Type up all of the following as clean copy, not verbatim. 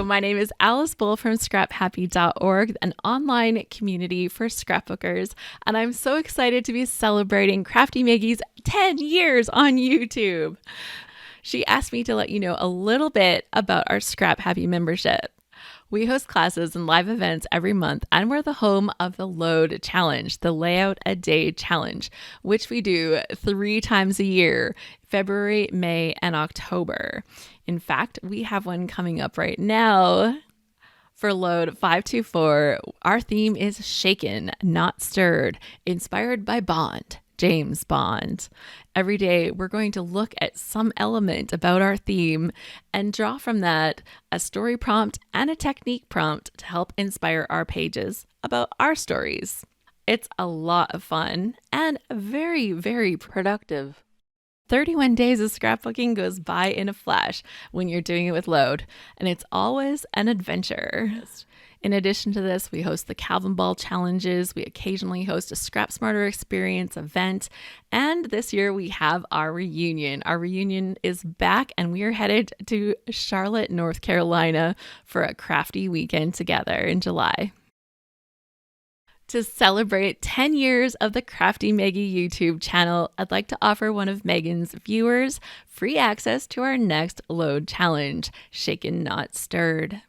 my name is Alice Bull from scraphappy.org, an online community for scrapbookers, and I'm so excited to be celebrating Crafty Meggy's 10 years on YouTube. She asked me to let you know a little bit about our Scrap Happy membership. We host classes and live events every month, and we're the home of the Load Challenge, the Layout a Day Challenge, which we do 3 times a year, February, May, and October. In fact, we have one coming up right now. For Load 524, our theme is Shaken, Not Stirred, inspired by Bond. James Bond. Every day, we're going to look at some element about our theme and draw from that a story prompt and a technique prompt to help inspire our pages about our stories. It's a lot of fun and very, very productive. 31 days of scrapbooking goes by in a flash when you're doing it with Load, and it's always an adventure. In addition to this, we host the Calvin Ball challenges. We occasionally host a Scrap Smarter Experience event. And this year we have our reunion. Our reunion is back and we are headed to Charlotte, North Carolina for a crafty weekend together in July. To celebrate 10 years of the Crafty Meggy YouTube channel, I'd like to offer one of Megan's viewers free access to our next Load challenge, Shaken Not Stirred.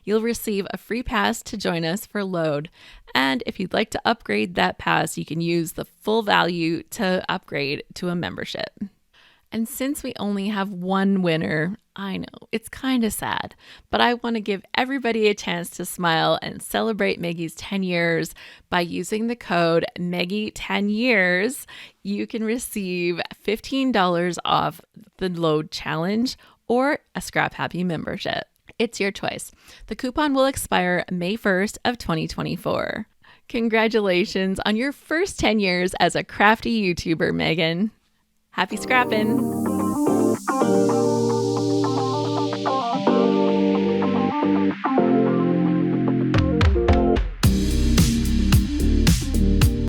You'll receive a free pass to join us for Load. And if you'd like to upgrade that pass, you can use the full value to upgrade to a membership. And since we only have one winner, I know it's kind of sad, but I want to give everybody a chance to smile and celebrate Meggy's 10 years by using the code Meggy10years. You can receive $15 off the Load challenge or a Scrap Happy membership. It's your choice. The coupon will expire May 1st of 2024. Congratulations on your first 10 years as a crafty YouTuber, Megan. Happy scrapping!